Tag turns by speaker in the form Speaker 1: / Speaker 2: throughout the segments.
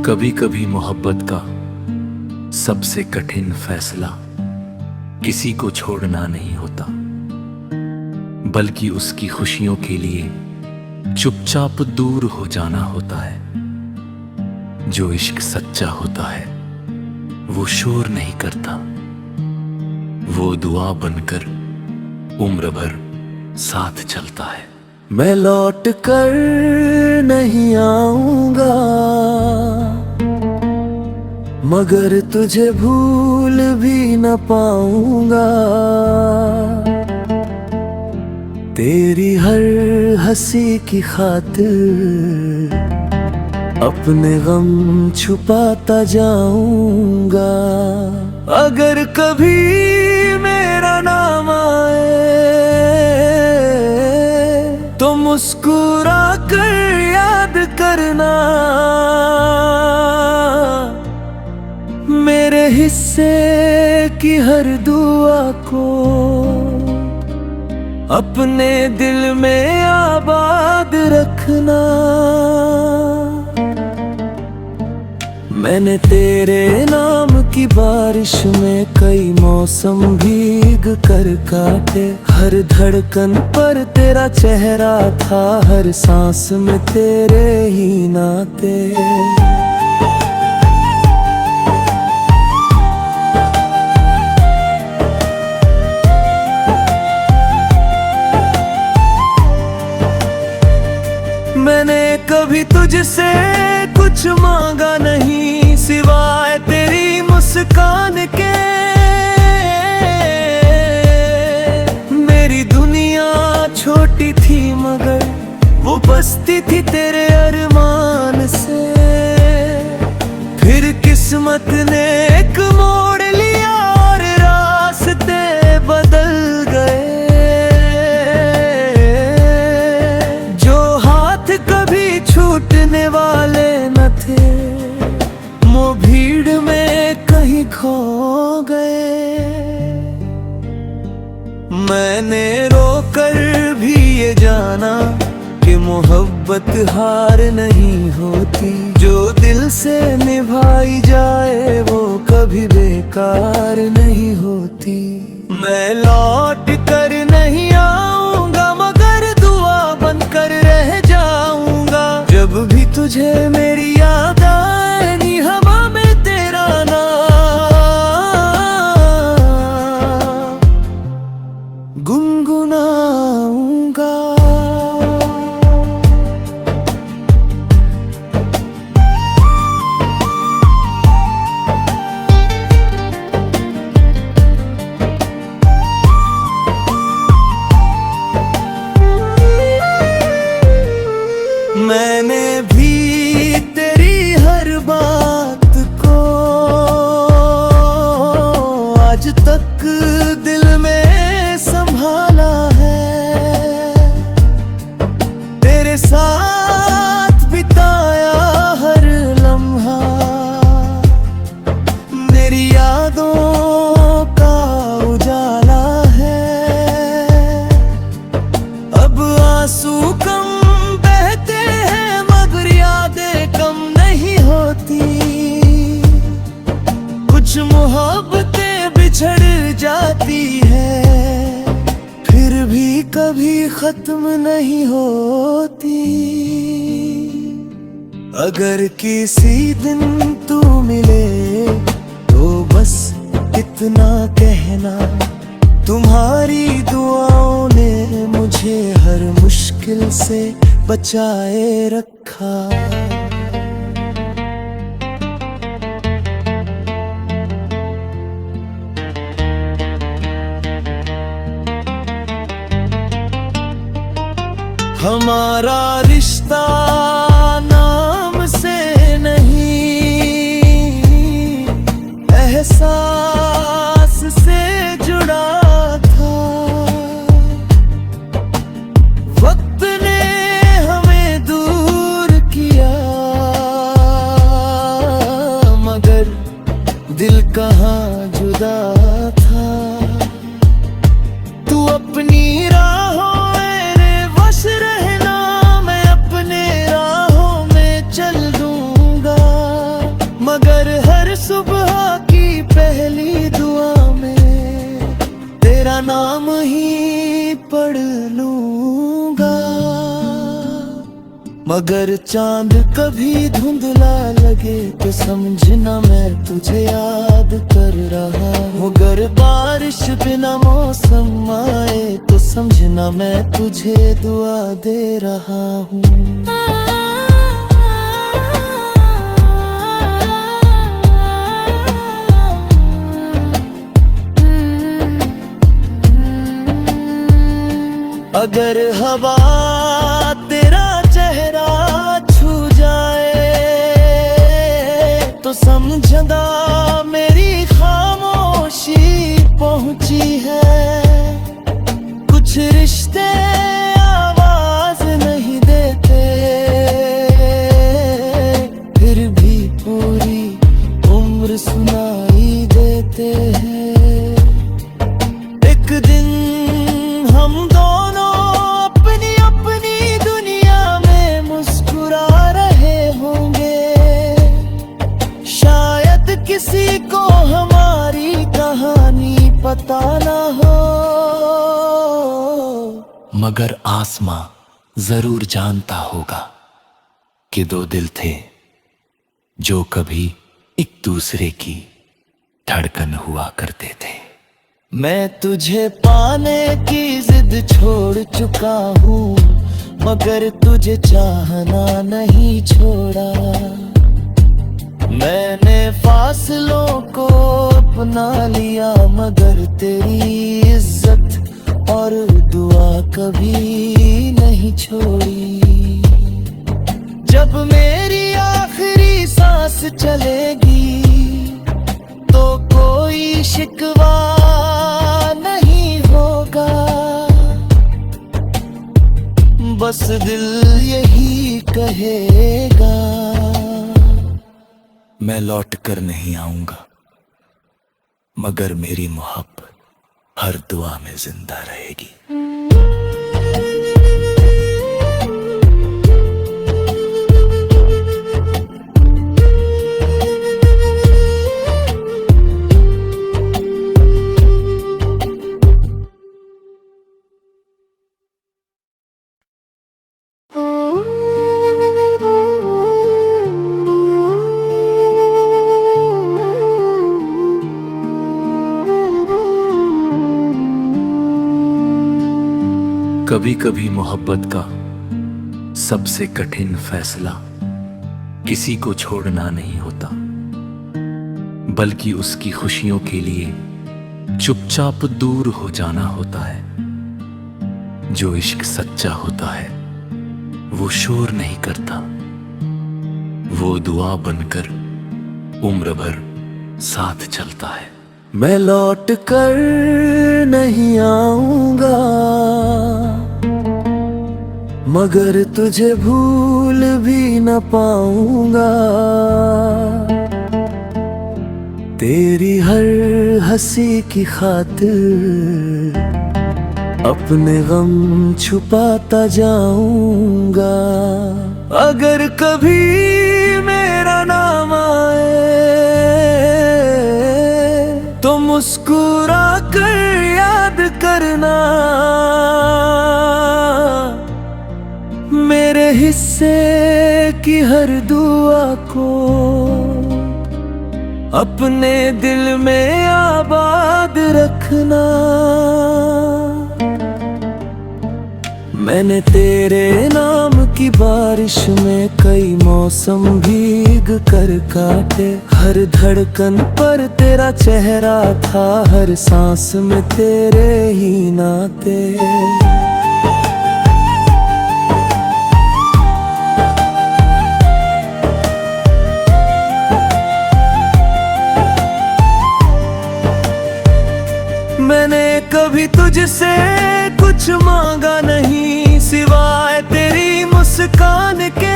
Speaker 1: कभी कभी मोहब्बत का सबसे कठिन फैसला किसी को छोड़ना नहीं होता, बल्कि उसकी खुशियों के लिए चुपचाप दूर हो जाना होता है। जो इश्क सच्चा होता है वो शोर नहीं करता, वो दुआ बनकर उम्र भर साथ चलता है। मैं लौट कर नहीं आऊंगा, मगर तुझे भूल भी न पाऊंगा। तेरी हर हंसी की खातिर अपने गम छुपाता जाऊंगा। अगर कभी मेरा नाम आए तो मुस्कुरा कर याद करना, मेरे हिस्से की हर दुआ को अपने दिल में आबाद रखना। मैंने तेरे नाम की बारिश में कई मौसम भीग कर काटे। हर धड़कन पर तेरा चेहरा था, हर सांस में तेरे ही नाते। मैंने कभी तुझसे कुछ मांगा नहीं सिवाय तेरी मुस्कान के। मेरी दुनिया छोटी थी मगर वो बसती थी तेरे अरमान से। फिर किस्मत ने एक मोड़ लिया और रास्ते बदल गए। छूटने वाले न थे वो भीड़ में कहीं खो गए। मैंने रोकर भी ये जाना कि मोहब्बत हार नहीं होती। जो दिल से निभाई जाए वो कभी बेकार नहीं होती। मैं लौट कर नहीं आऊंगा, मगर दुआ बनकर रह जाऊंगा। जब भी तुझे मेरी याद आएगी हवा में तेरा नाम गुनगुनाऊंगा। मैंने भी तेरी हर बात को आज तक दिल में संभाला है। तेरे साथ बिताया हर लम्हा मेरी यादों का उजाला है। अब आंसू कम कुछ मोहब्बतें बिछड़ जाती है, फिर भी कभी खत्म नहीं होती। अगर किसी दिन तू मिले तो बस इतना कहना, तुम्हारी दुआओं ने मुझे हर मुश्किल से बचाए रखा। हमारा रिश्ता नाम से नहीं एहसास से जुड़ा था। वक्त ने हमें दूर किया, मगर दिल कहाँ जुदा था। तू अपनी राहों रहना, मैं अपने राहों में चल दूंगा। मगर हर सुबह की पहली दुआ में तेरा नाम ही पढ़ लूंगा। मगर चांद कभी धुंधला लगे तो समझना मैं तुझे याद कर रहा हूँ। अगर बारिश बिना मौसम आए तो समझना मैं तुझे दुआ दे रहा हूँ। अगर हवा तेरा चेहरा छू जाए तो समझना मेरी खामोशी पहुंची है। कुछ रिश्ते आवाज नहीं देते, फिर भी पूरी उम्र सुनाई देते हैं। एक दिन हम दोनों अपनी अपनी दुनिया में मुस्कुरा रहे होंगे। शायद किसी को हमारी कहानी पता ना हो,
Speaker 2: मगर आसमां जरूर जानता होगा कि दो दिल थे जो कभी एक दूसरे की धड़कन हुआ करते थे।
Speaker 1: मैं तुझे पाने की जिद छोड़ चुका हूँ, मगर तुझे चाहना नहीं छोड़ा। मैंने फासलों को अपना लिया, मगर तेरी इज्जत और दुआ कभी नहीं छोड़ी। जब मेरी आखिरी सांस चलेगी तो कोई शिकवा नहीं होगा, बस दिल यही कहेगा।
Speaker 2: मैं लौट कर नहीं आऊंगा, मगर मेरी मोहब्बत हर दुआ में जिंदा रहेगी। कभी कभी मोहब्बत का सबसे कठिन फैसला किसी को छोड़ना नहीं होता, बल्कि उसकी खुशियों के लिए चुपचाप दूर हो जाना होता है। जो इश्क सच्चा होता है वो शोर नहीं करता, वो दुआ बनकर उम्र भर साथ चलता है।
Speaker 1: मैं लौट कर नहीं आऊंगा, मगर तुझे भूल भी न पाऊंगा। तेरी हर हंसी की खातिर अपने गम छुपाता जाऊंगा। अगर कभी मेरा नाम आए तो मुस्कुरा कर याद करना, मेरे हिस्से की हर दुआ को अपने दिल में आबाद रखना। मैंने तेरे नाम की बारिश में कई मौसम भीग कर काटे। हर धड़कन पर तेरा चेहरा था, हर सांस में तेरे ही नाते। मैंने कभी तुझसे कुछ मांगा नहीं सिवाय तेरी मुस्कान के।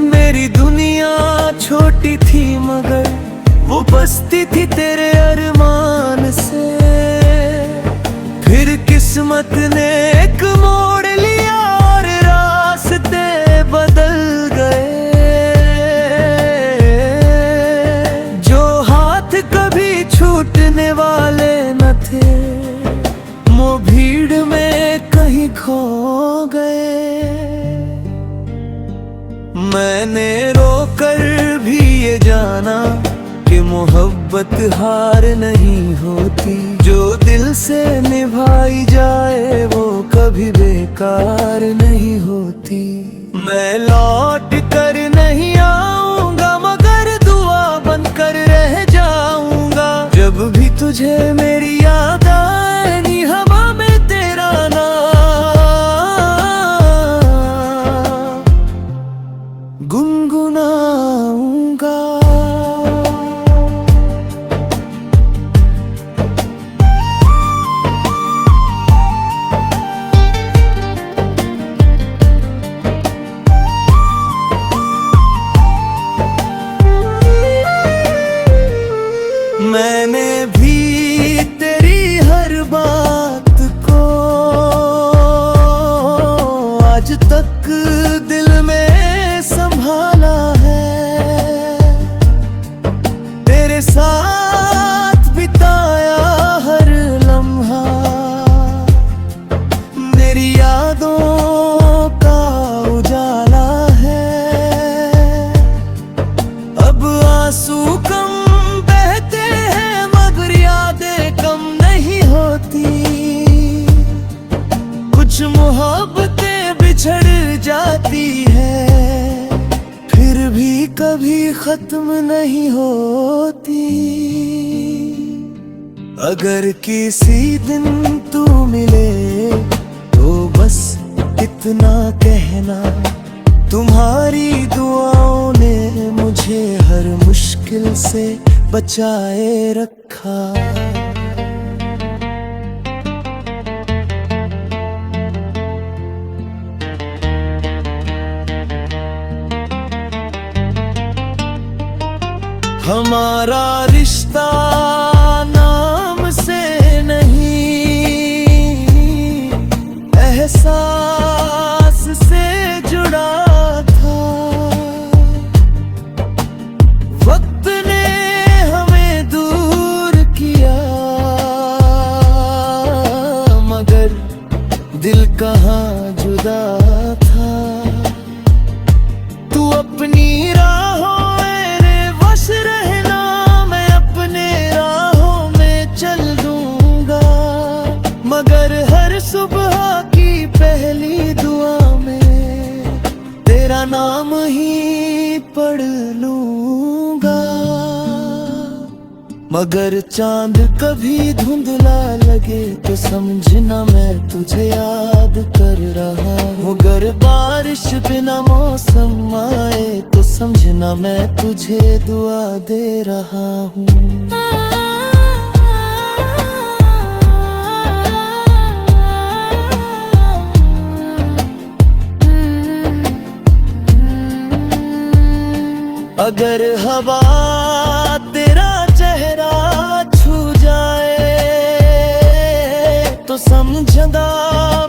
Speaker 1: मेरी दुनिया छोटी थी मगर वो बसती थी तेरे अरमान से। फिर किस्मत ने एक मोड़ लिया और रास्ते बदल गए। मैंने रोकर भी ये जाना कि मोहब्बत हार नहीं होती। जो दिल से निभाई जाए वो कभी बेकार नहीं होती। मैं लौट कर नहीं आऊंगा मगर दुआ बनकर रह जाऊंगा। जब भी तुझे मेरी याद आएगी हवा में तेरा नाम गुनगुनाऊंगा। मैंने भी तेरी हर बात को आज तक दिल में संभाला है। तेरे साथ बिताया हर लम्हा मेरी यादों का उजाला है। अब आंसू कम कुछ मोहब्बतें बिछड़ जाती है फिर भी कभी खत्म नहीं होती। अगर किसी दिन तू मिले तो बस इतना कहना तुम्हारी दुआओं ने मुझे हर मुश्किल से बचाए रखा। हमारा रिश्ता नाम से नहीं एहसास से जुड़ा था। वक्त ने हमें दूर किया मगर दिल कहाँ जुदा था। तू अपनी राहों रहना मैं अपने राहों में चल दूंगा मगर हर सुबह की पहली दुआ में तेरा नाम ही पढ़ लूंगा। मगर चांद कभी धुंधला लगे तो समझना मैं तुझे याद कर रहा हूँ। अगर बारिश बिना मौसम आए तो समझना मैं तुझे दुआ दे रहा हूँ। अगर हवा तेरा चेहरा छू जाए तो समझना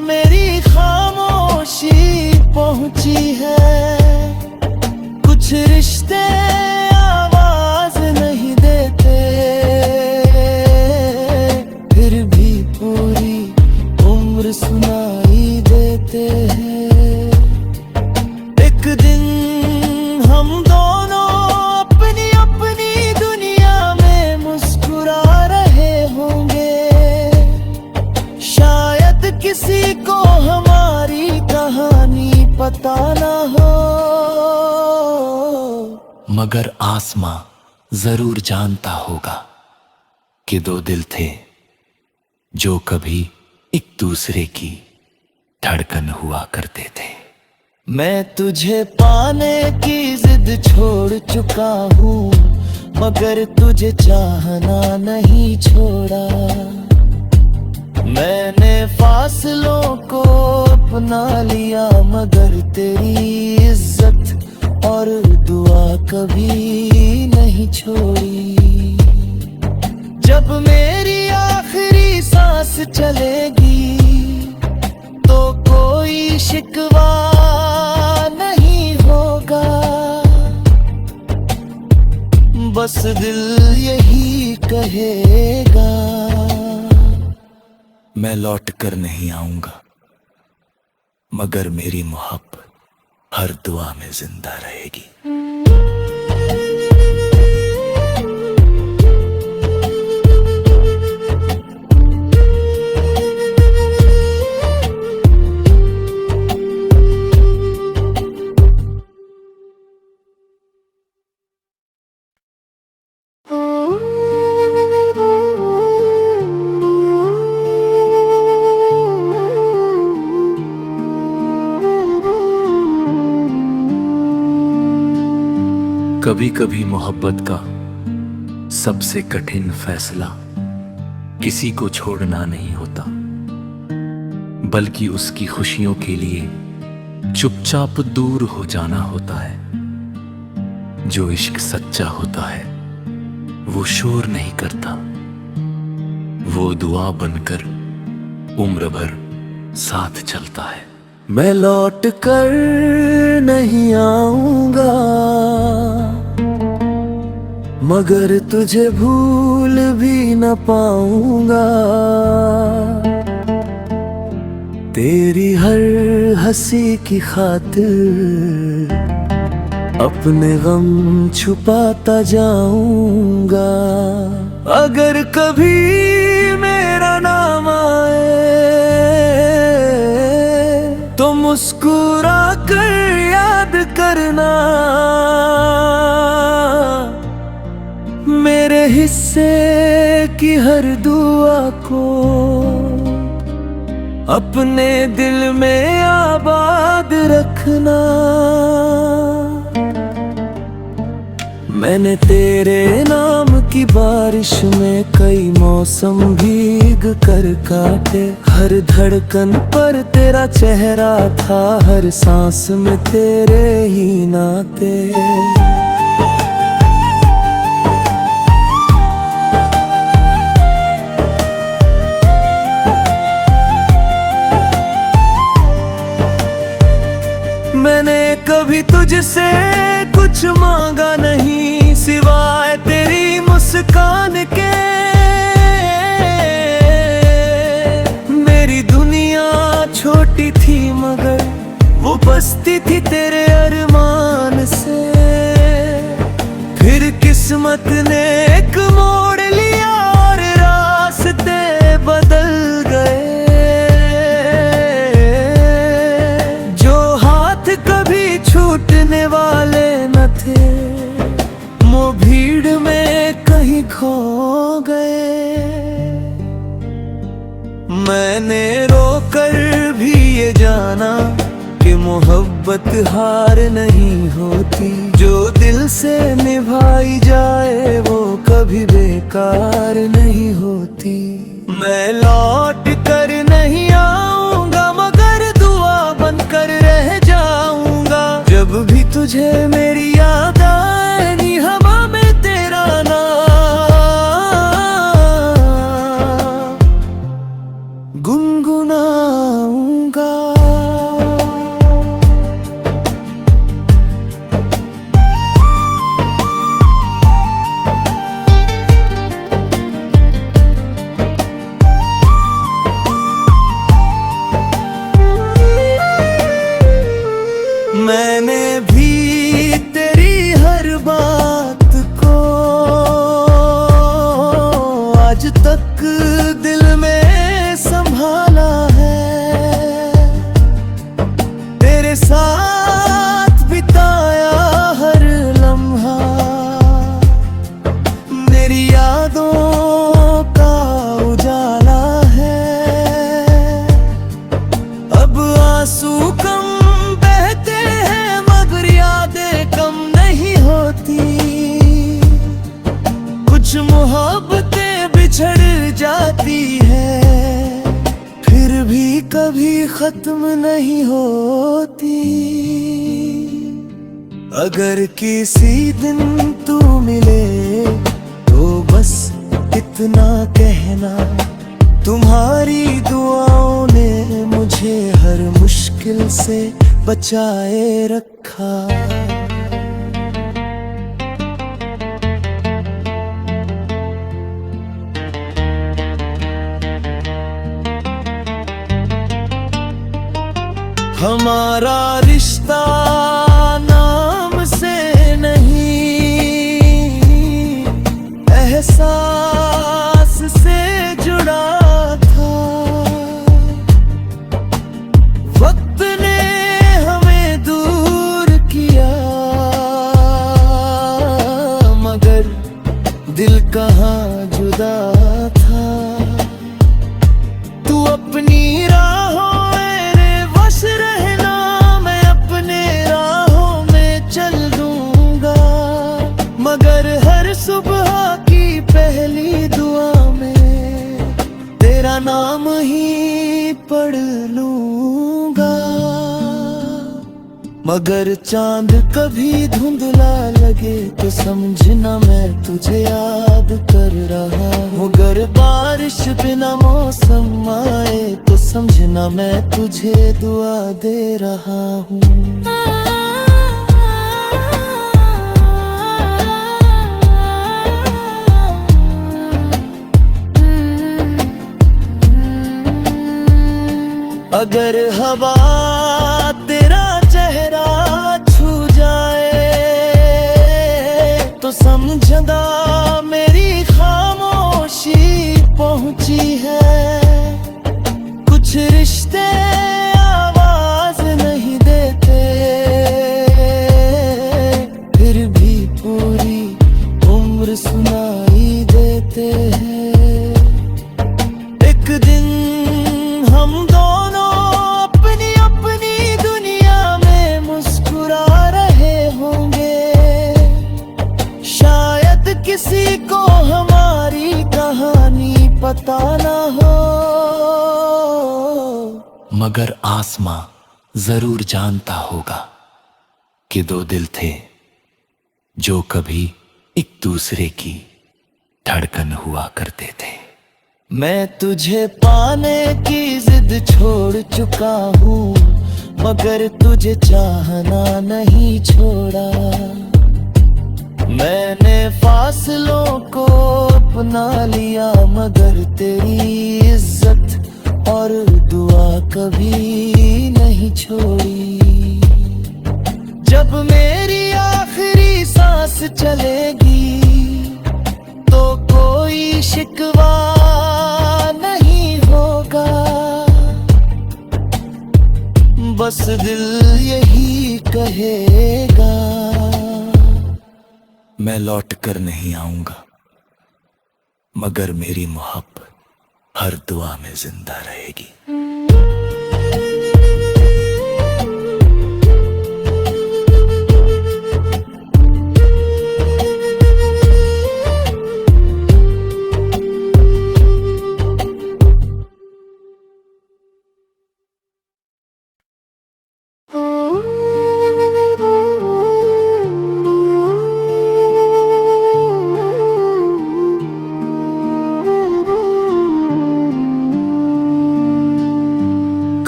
Speaker 1: मेरी खामोशी पहुंची है। कुछ रिश्ते आवाज नहीं देते फिर भी पूरी उम्र सुनाई देते हैं। एक दिन हम दोनों अपनी अपनी दुनिया में मुस्कुरा रहे होंगे। शायद किसी को हमारी कहानी पता ना हो मगर आसमां जरूर जानता होगा कि दो दिल थे जो कभी एक दूसरे की धड़कन हुआ करते थे। मैं तुझे पाने की जिद छोड़ चुका हूँ मगर तुझे चाहना नहीं छोड़ा। मैंने फासलों को अपना लिया मगर तेरी इज्जत और दुआ कभी नहीं छोड़ी। जब मेरी आखिरी सांस चलेगी तो कोई शिकवा नहीं होगा। बस दिल यही कहेगा मैं लौट कर नहीं आऊंगा मगर मेरी मोहब्बत हर दुआ में जिंदा रहेगी।
Speaker 2: कभी कभी मोहब्बत का सबसे कठिन फैसला किसी को छोड़ना नहीं होता, बल्कि उसकी खुशियों के लिए चुपचाप दूर हो जाना होता है। जो इश्क सच्चा होता है वो शोर नहीं करता, वो दुआ बनकर उम्र भर साथ चलता है।
Speaker 1: मैं लौट कर नहीं आऊंगा, मगर तुझे भूल भी न पाऊंगा। तेरी हर हंसी की खातिर अपने गम छुपाता जाऊंगा। अगर कभी मेरा नाम आए तो मुस्कुरा कर याद करना, मेरे हिस्से की हर दुआ को अपने दिल में आबाद रखना। मैंने तेरे नाम की बारिश में कई मौसम भीग कर काटे। हर धड़कन पर तेरा चेहरा था, हर सांस में तेरे ही नाते। मैंने कभी तुझसे कुछ मांगा नहीं सिवाय तेरी मुस्कान के। मेरी दुनिया छोटी थी मगर वो बसती थी तेरे अरमान से। फिर किस्मत ने एक मोड़ लिया और रास्ते बदल गए। छूटने वाले न थे वो भीड़ में कहीं खो गए। मैंने रोकर भी ये जाना कि मोहब्बत हार नहीं होती। जो दिल से निभाई जाए वो कभी बेकार नहीं होती। मैं लौट कर नहीं आऊंगा मगर दुआ बनकर रह जाऊंगा। जब भी तुझे मेरी याद आए नी हवा में तेरा नाम गुनगुनाऊंगा। मैंने भी तेरी हर बात को आज तक दिल में संभाला है। तेरे साथ बिताया हर लम्हा मेरी यादों का उजाला है। अब आंसू कम कुछ मोहब्बतें बिछड़ जाती है फिर भी कभी खत्म नहीं होती। अगर किसी दिन तू मिले तो बस इतना कहना, तुम्हारी दुआओं ने मुझे हर मुश्किल से बचाए रखा। हमारा रिश्ता मगर हर सुबह की पहली दुआ में तेरा नाम ही पढ़ लूंगा। मगर चांद कभी धुंधला लगे तो समझना मैं तुझे याद कर रहा हूँ। मगर बारिश बिना मौसम आए तो समझना मैं तुझे दुआ दे रहा हूँ। अगर हवा तेरा चेहरा छू जाए तो समझना मेरी खामोशी पहुंची है। कुछ रिश्ते आवाज नहीं देते फिर भी पूरी उम्र सुनाई देते हैं। एक दिन हम दोनों अपनी अपनी दुनिया में मुस्कुरा रहे होंगे। शायद किसी को हमारी कहानी पता ना हो,
Speaker 2: मगर आसमां जरूर जानता होगा कि दो दिल थे जो कभी एक दूसरे की धड़कन हुआ करते थे।
Speaker 1: मैं तुझे पाने की जिद छोड़ चुका हूँ मगर तुझे चाहना नहीं छोड़ा। मैंने फासलों को अपना लिया मगर तेरी इज्जत और दुआ कभी नहीं छोड़ी। जब मेरी आखिरी सांस चलेगी तो कोई शिकवा नहीं होगा। बस दिल यही कहेगा
Speaker 2: मैं लौट कर नहीं आऊंगा मगर मेरी मोहब्बत हर दुआ में जिंदा रहेगी।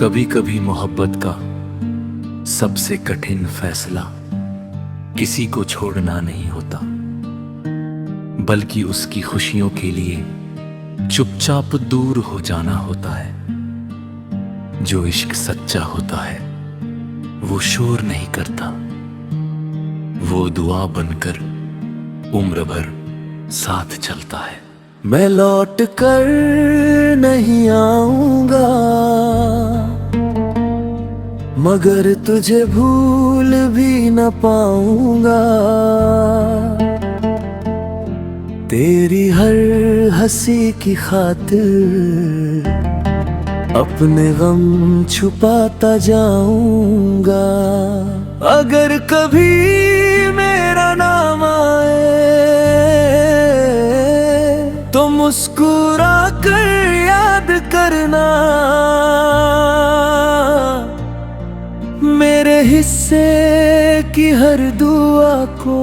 Speaker 2: कभी कभी मोहब्बत का सबसे कठिन फैसला किसी को छोड़ना नहीं होता बल्कि उसकी खुशियों के लिए चुपचाप दूर हो जाना होता है। जो इश्क सच्चा होता है वो शोर नहीं करता, वो दुआ बनकर उम्र भर साथ चलता है।
Speaker 1: मैं लौट कर नहीं आऊंगा मगर तुझे भूल भी न पाऊंगा। तेरी हर हंसी की खातिर अपने गम छुपाता जाऊंगा। अगर कभी मेरा नाम आए तो मुस्कुरा कर याद करना। मेरे हिस्से की हर दुआ को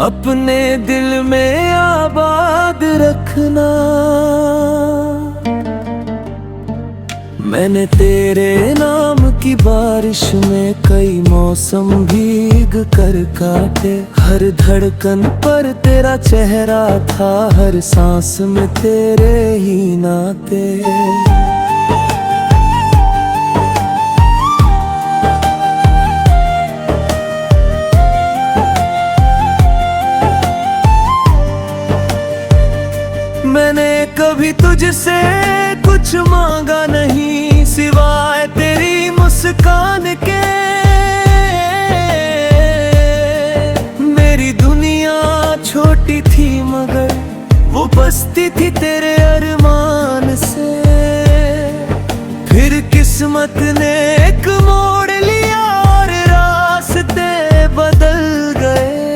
Speaker 1: अपने दिल में आबाद रखना। मैंने तेरे नाम की बारिश में कई मौसम भीग कर काटे। हर धड़कन पर तेरा चेहरा था, हर सांस में तेरे ही नाते। मैंने कभी तुझसे कुछ मांगा नहीं सिवाय तेरी मुस्कान के। मेरी दुनिया छोटी थी मगर वो बसती थी तेरे अरमान से। फिर किस्मत ने एक मोड़ लिया और रास्ते बदल गए।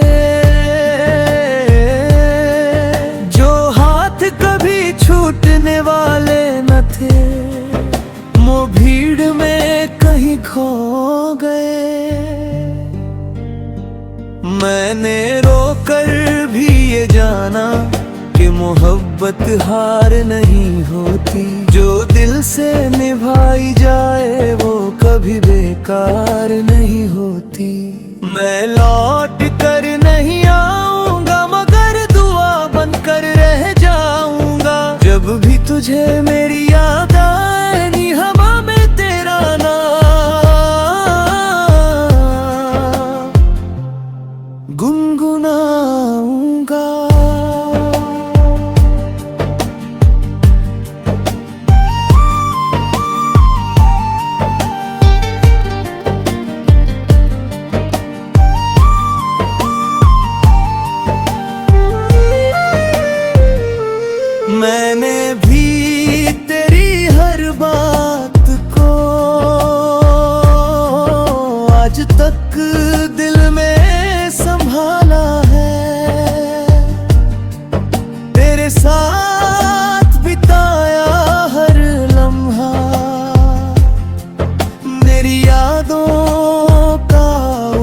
Speaker 1: मैंने रोकर भी ये जाना कि मोहब्बत हार नहीं होती। जो दिल से निभाई जाए वो कभी बेकार नहीं होती। मैं लौट कर नहीं आऊंगा मगर दुआ बनकर रह जाऊंगा। जब भी तुझे मेरी याद आए नी हवा में तेरा नाम गुनगुनाऊंगा। मैंने भी तेरी हर बात को आज तक दिल में संभाला है। तेरे साथ बिताया हर लम्हा मेरी यादों का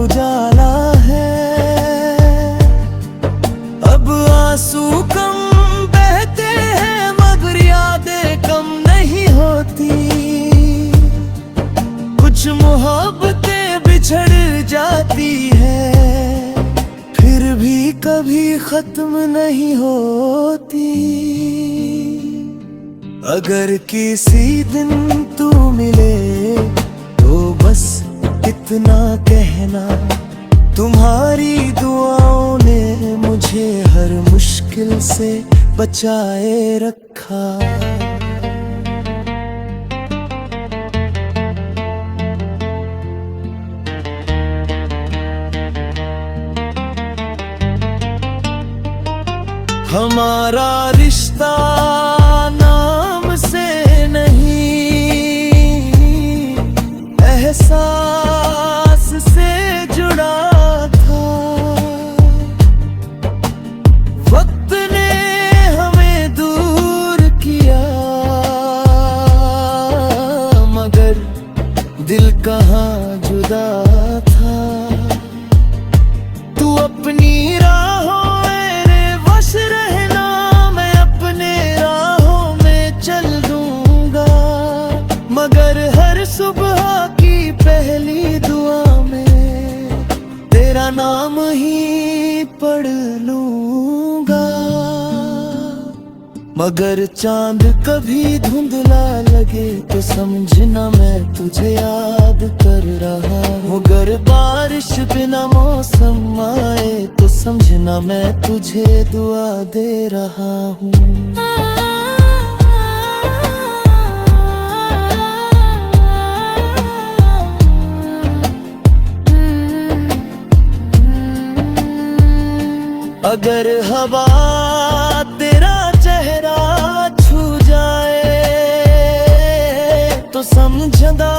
Speaker 1: उजाला है। अब आंसू कम कुछ मोहब्बतें बिछड़ जाती है फिर भी कभी खत्म नहीं होती। अगर किसी दिन तू मिले तो बस इतना कहना तुम्हारी दुआओं ने मुझे हर मुश्किल से बचाए रखा। हमारा रिश्ता नाम से नहीं एहसास से जुड़ा था। वक्त ने हमें दूर किया मगर दिल कहाँ जुदा था। तू अपनी राहों रहना मैं अपने राहों में चल दूंगा मगर हर सुबह की पहली दुआ में तेरा नाम ही पढ़ लूंगा। मगर चांद कभी धुंधला लगे तो समझना मैं तुझे याद कर रहा हूँ। अगर बारिश बिना मौसम आए तो समझना मैं तुझे दुआ दे रहा हूँ। अगर हवा तेरा चेहरा छू जाए तो समझदा